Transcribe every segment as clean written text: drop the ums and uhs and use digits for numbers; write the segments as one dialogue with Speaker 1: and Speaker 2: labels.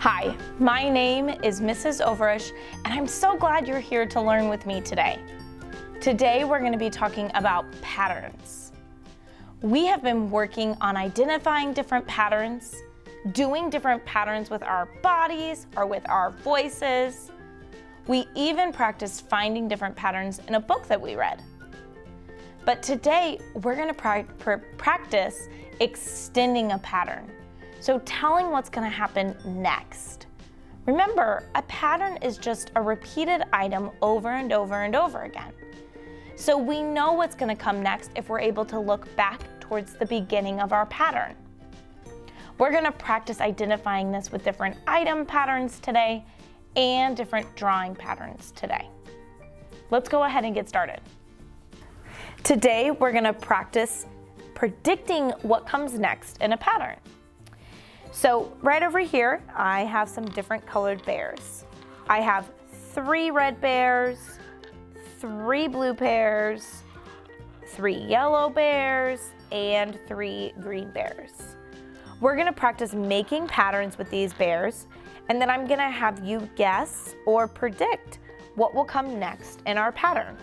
Speaker 1: Hi, my name is Mrs. Overish, and I'm so glad you're here to learn with me today. Today we're going to be talking about patterns. We have been working on identifying different patterns, doing different patterns with our bodies or with our voices. We even practiced finding different patterns in a book that we read. But today we're going to practice extending a pattern. So telling what's going to happen next. Remember, a pattern is just a repeated item over and over and over again. So we know what's going to come next if we're able to look back towards the beginning of our pattern. We're going to practice identifying this with different item patterns today and different drawing patterns today. Let's go ahead and get started. Today, we're going to practice predicting what comes next in a pattern. So right over here, I have some different colored bears. I have 3 red bears, 3 blue bears, 3 yellow bears, and 3 green bears. We're gonna practice making patterns with these bears, and then I'm gonna have you guess or predict what will come next in our pattern.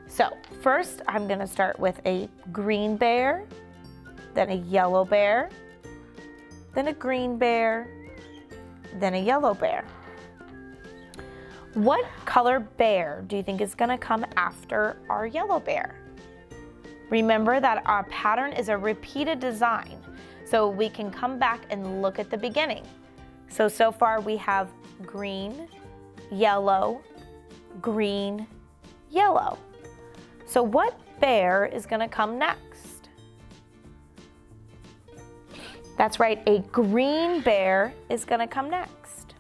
Speaker 1: So first, I'm gonna start with a green bear, then a yellow bear, then a green bear, then a yellow bear. What color bear do you think is gonna come after our yellow bear? Remember that our pattern is a repeated design, so we can come back and look at the beginning. So far we have green, yellow, green, yellow. So what bear is gonna come next? That's right, a green bear is gonna come next.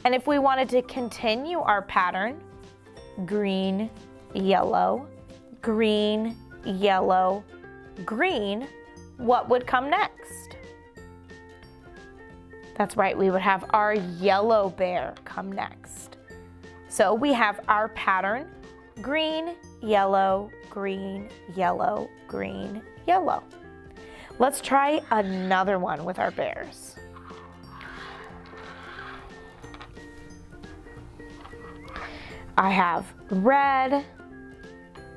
Speaker 1: And if we wanted to continue our pattern, green, yellow, green, yellow, green, what would come next? That's right, we would have our yellow bear come next. So we have our pattern, green, yellow, green, yellow, green, yellow. Let's try another one with our bears. I have red,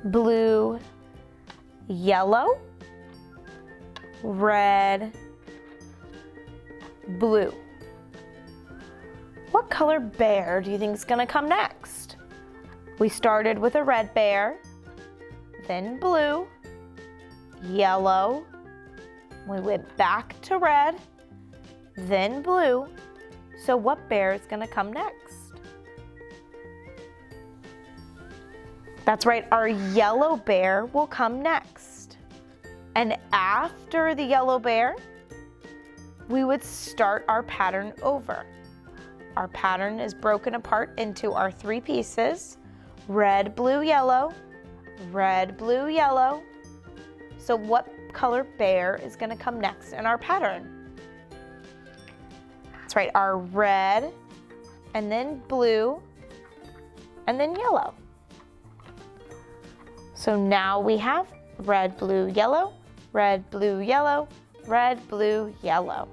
Speaker 1: blue, yellow, red, blue. What color bear do you think is gonna come next? We started with a red bear, then blue, yellow, we went back to red, then blue. So what bear is gonna come next? That's right, our yellow bear will come next. And after the yellow bear, we would start our pattern over. Our pattern is broken apart into our 3 pieces, red, blue, yellow, red, blue, yellow. So what color bear is gonna come next in our pattern? That's right, our red, and then blue, and then yellow. So now we have red, blue, yellow, red, blue, yellow, red, blue, yellow.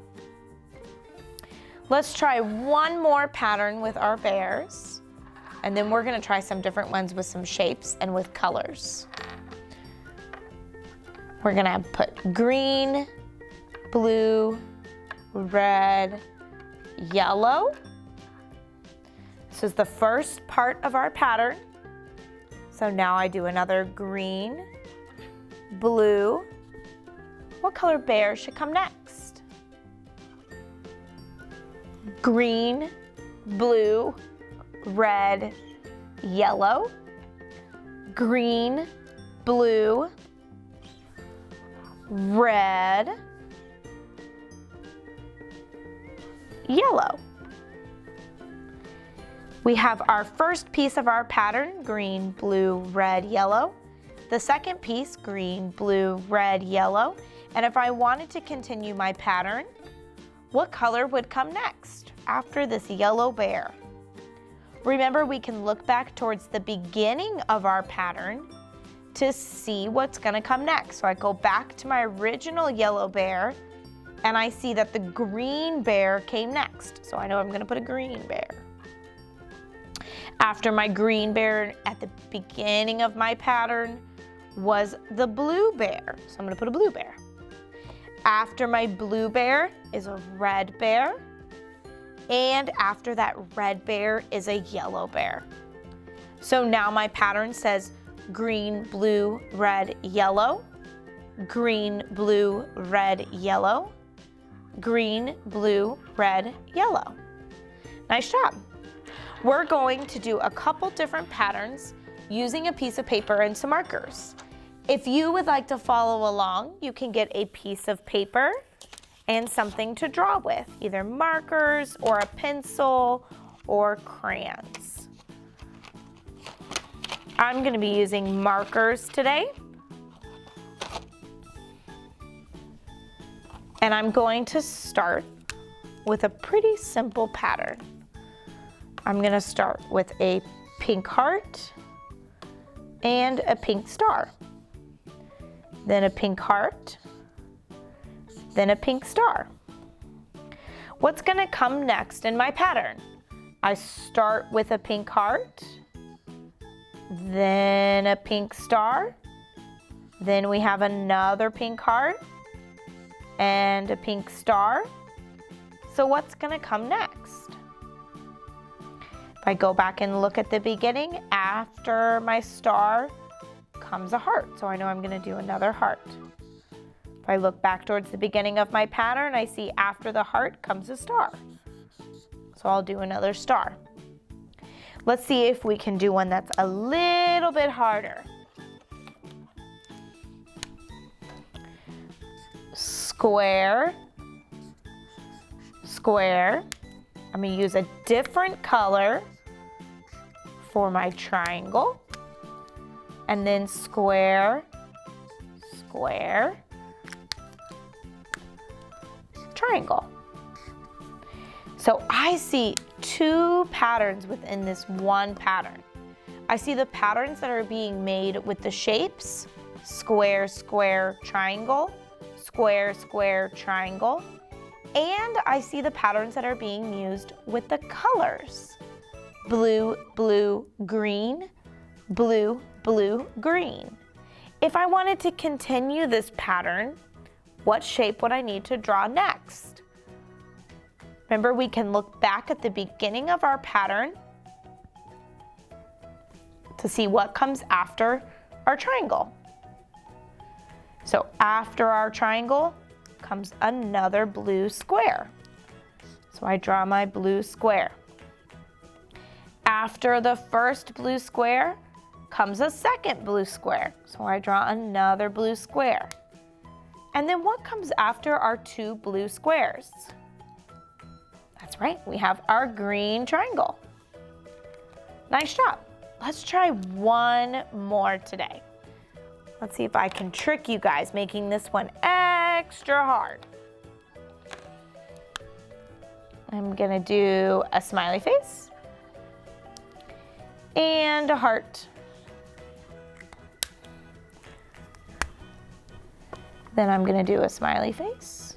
Speaker 1: Let's try one more pattern with our bears, and then we're gonna try some different ones with some shapes and with colors. We're gonna put green, blue, red, yellow. This is the first part of our pattern. So now I do another green, blue. What color bear should come next? Green, blue, red, yellow. Green, blue, red, yellow. We have our first piece of our pattern, green, blue, red, yellow. The second piece, green, blue, red, yellow. And if I wanted to continue my pattern, what color would come next after this yellow bear? Remember, we can look back towards the beginning of our pattern to see what's gonna come next. So I go back to my original yellow bear and I see that the green bear came next. So I know I'm going to put a green bear. After my green bear at the beginning of my pattern was the blue bear. So I'm going to put a blue bear. After my blue bear is a red bear. And after that red bear is a yellow bear. So now my pattern says green, blue, red, yellow. Green, blue, red, yellow. Green, blue, red, yellow. Nice job. We're going to do a couple different patterns using a piece of paper and some markers. If you would like to follow along, you can get a piece of paper and something to draw with, either markers or a pencil or crayons. I'm going to be using markers today. And I'm going to start with a pretty simple pattern. I'm going to start with a pink heart and a pink star. Then a pink heart, then a pink star. What's going to come next in my pattern? I start with a pink heart, then a pink star, then we have another pink heart and a pink star. So what's going to come next? If I go back and look at the beginning, after my star comes a heart. So I know I'm going to do another heart. If I look back towards the beginning of my pattern, I see after the heart comes a star. So I'll do another star. Let's see if we can do one that's a little bit harder. Square, square. I'm going to use a different color for my triangle. And then square, square, triangle. So I see two patterns within this one pattern. I see the patterns that are being made with the shapes, square, square, triangle, square, square, triangle. And I see the patterns that are being used with the colors. Blue, blue, green, blue, blue, green. If I wanted to continue this pattern, what shape would I need to draw next? Remember, we can look back at the beginning of our pattern to see what comes after our triangle. So after our triangle comes another blue square. So I draw my blue square. After the first blue square comes a second blue square. So I draw another blue square. And then what comes after our two blue squares? That's right, we have our green triangle. Nice job. Let's try one more today. Let's see if I can trick you guys, making this one extra hard. I'm gonna do a smiley face and a heart. Then I'm gonna do a smiley face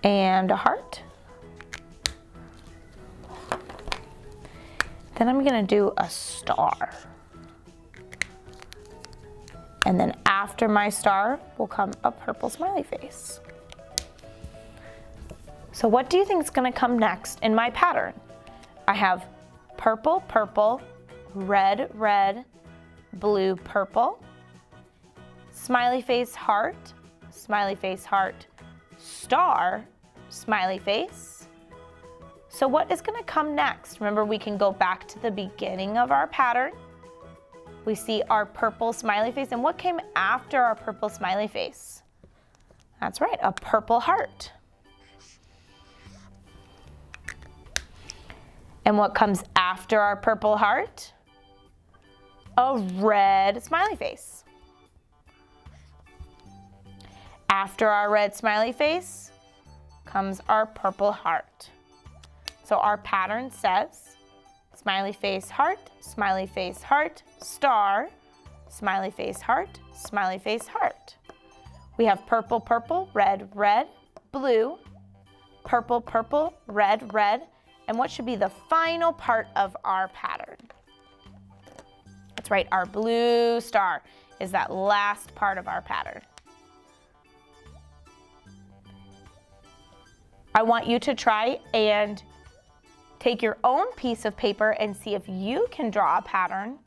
Speaker 1: and a heart. Then I'm gonna do a star. And then after my star will come a purple smiley face. So what do you think is gonna come next in my pattern? I have purple, purple, red, red, blue, purple, smiley face, heart, star, smiley face. So what is gonna come next? Remember, we can go back to the beginning of our pattern. We see our purple smiley face, and what came after our purple smiley face? That's right, a purple heart. And what comes after our purple heart? A red smiley face. After our red smiley face comes our purple heart. So our pattern says smiley face, heart, star, smiley face, heart. We have purple, purple, red, red, blue, purple, purple, red, red, and what should be the final part of our pattern? That's right, our blue star is that last part of our pattern. I want you to try and take your own piece of paper and see if you can draw a pattern,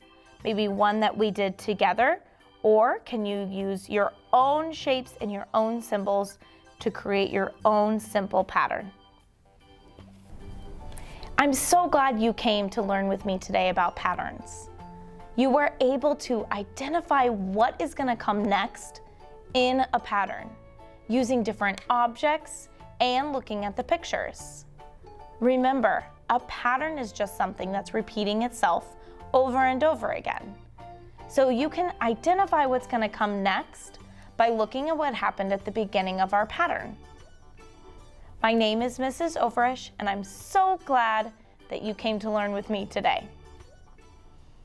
Speaker 1: maybe one that we did together, or can you use your own shapes and your own symbols to create your own simple pattern. I'm so glad you came to learn with me today about patterns. You were able to identify what is going to come next in a pattern using different objects and looking at the pictures. Remember, a pattern is just something that's repeating itself over and over again. So you can identify what's going to come next by looking at what happened at the beginning of our pattern. My name is Mrs. Overish, and I'm so glad that you came to learn with me today.